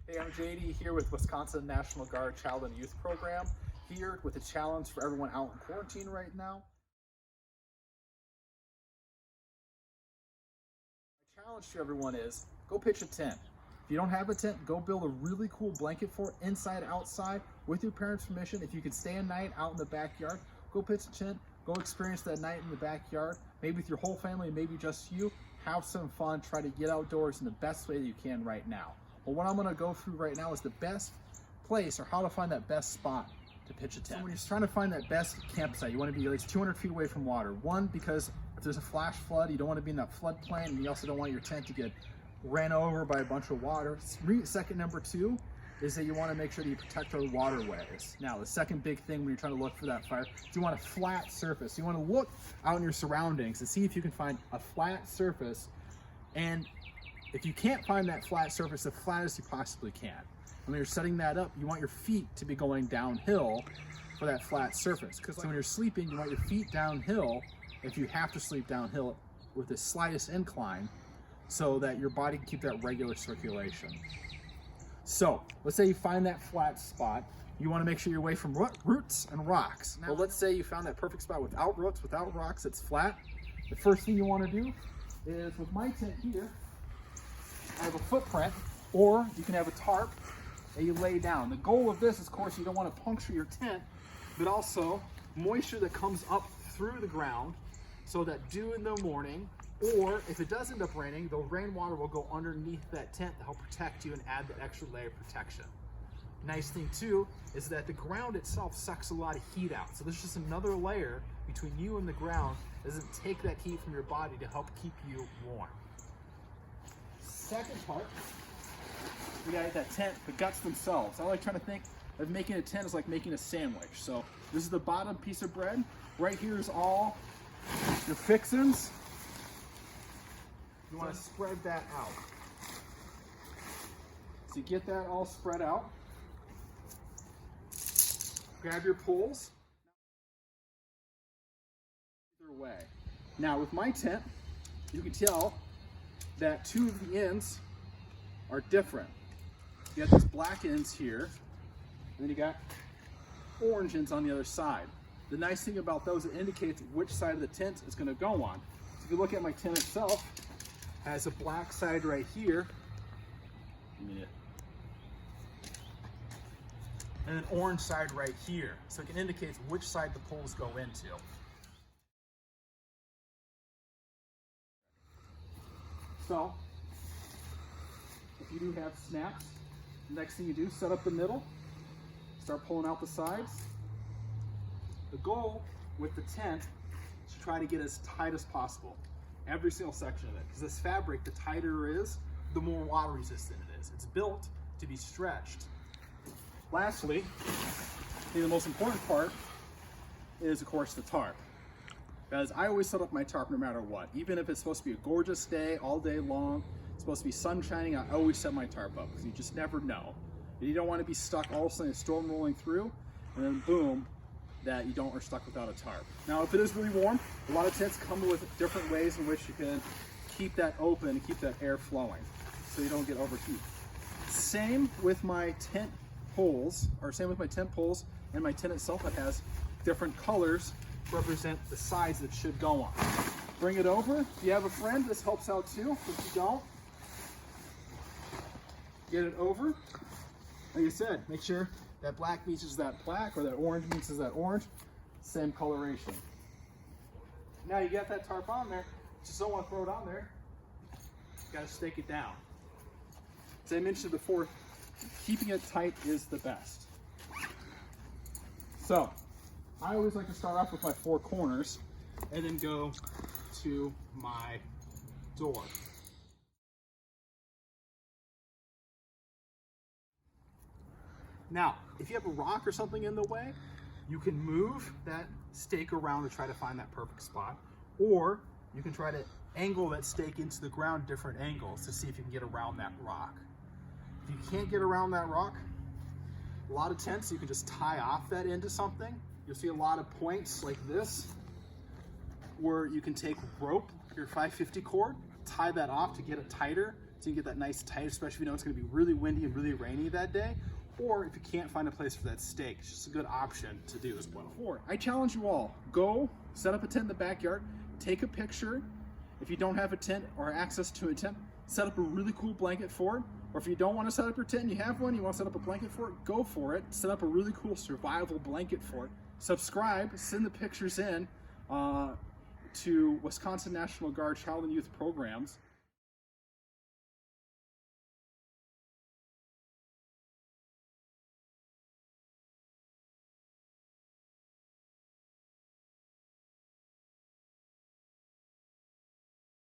Hey, I'm JD here with Wisconsin National Guard Child and Youth Program, here with a challenge for everyone out in quarantine right now. My challenge to everyone is go pitch a tent. If you don't have a tent, go build a really cool blanket for it, inside, outside, with your parents' permission. If you can stay a night out in the backyard, go pitch a tent, go experience that night in the backyard, maybe with your whole family, maybe just you. Have some fun, try to get outdoors in the best way that you can right now. Well, what I'm gonna go through right now is the best place or how to find that best spot to pitch a tent. So when you're trying to find that best campsite, you wanna be at least 200 feet away from water. One, because if there's a flash flood, you don't wanna be in that floodplain, and you also don't want your tent to get ran over by a bunch of water. Second, number two, is that you wanna make sure that you protect our waterways. Now, the second big thing when you're trying to look for that fire is you want a flat surface. You wanna look out in your surroundings and see if you can find a flat surface, and if you can't find that flat surface, the flattest you possibly can. When you're setting that up, you want your feet to be going downhill for that flat surface. Because when you're sleeping, you want your feet downhill, if you have to sleep downhill, with the slightest incline, so that your body can keep that regular circulation. So, let's say you find that flat spot. You want to make sure you're away from roots and rocks. Now, let's say you found that perfect spot without roots, without rocks, it's flat. The first thing you want to do is, with my tent here, I have a footprint, or you can have a tarp that you lay down. The goal of this is, of course, you don't want to puncture your tent, but also moisture that comes up through the ground, so that dew in the morning, or if it does end up raining, the rainwater will go underneath that tent to help protect you and add that extra layer of protection. Nice thing too is that the ground itself sucks a lot of heat out. So there's just another layer between you and the ground that doesn't take that heat from your body to help keep you warm. Second part, we got that tent, the guts themselves. I like trying to think of making a tent as like making a sandwich. So this is the bottom piece of bread. Right here is all your fixins. You want to spread that out. So you get that all spread out. Grab your poles. Either way. Now with my tent, you can tell that two of the ends are different. You got these black ends here, and then you got orange ends on the other side. The nice thing about those, it indicates which side of the tent it's going to go on. So if you look at my tent itself, it has a black side right here, and an orange side right here. So it can indicate which side the poles go into. So, if you do have snaps, the next thing you do, set up the middle, start pulling out the sides. The goal with the tent is to try to get as tight as possible, every single section of it, because this fabric, the tighter it is, the more water resistant it is. It's built to be stretched. Lastly, the most important part is, of course, the tarp. Because I always set up my tarp no matter what. Even if it's supposed to be a gorgeous day, all day long, it's supposed to be sun shining, I always set my tarp up, because you just never know. And you don't want to be stuck all of a sudden, a storm rolling through, and then boom, that you are stuck without a tarp. Now, if it is really warm, a lot of tents come with different ways in which you can keep that open and keep that air flowing, so you don't get overheat. Same with my tent poles, and my tent itself, it has different colors to represent the sides that should go on. Bring it over. If you have a friend, this helps out too. If you don't, get it over. Like I said, make sure that black matches that black, or that orange matches that orange. Same coloration. Now you got that tarp on there, just don't want to throw it on there. You got to stake it down. As I mentioned before, keeping it tight is the best. So, I always like to start off with my four corners and then go to my door. Now, if you have a rock or something in the way, you can move that stake around to try to find that perfect spot, or you can try to angle that stake into the ground different angles to see if you can get around that rock. If you can't get around that rock, a lot of tents you can just tie off that into something. You'll see a lot of points like this where you can take rope, your 550 cord, tie that off to get it tighter so you can get that nice tight, especially if you know it's going to be really windy and really rainy that day. Or if you can't find a place for that stake, it's just a good option to do as well. I challenge you all, go set up a tent in the backyard, take a picture. If you don't have a tent or access to a tent, set up a really cool blanket for it. Or if you don't want to set up your tent and you have one, you want to set up a blanket for it, go for it. Set up a really cool survival blanket for it. Subscribe, send the pictures in to Wisconsin National Guard Child and Youth Programs.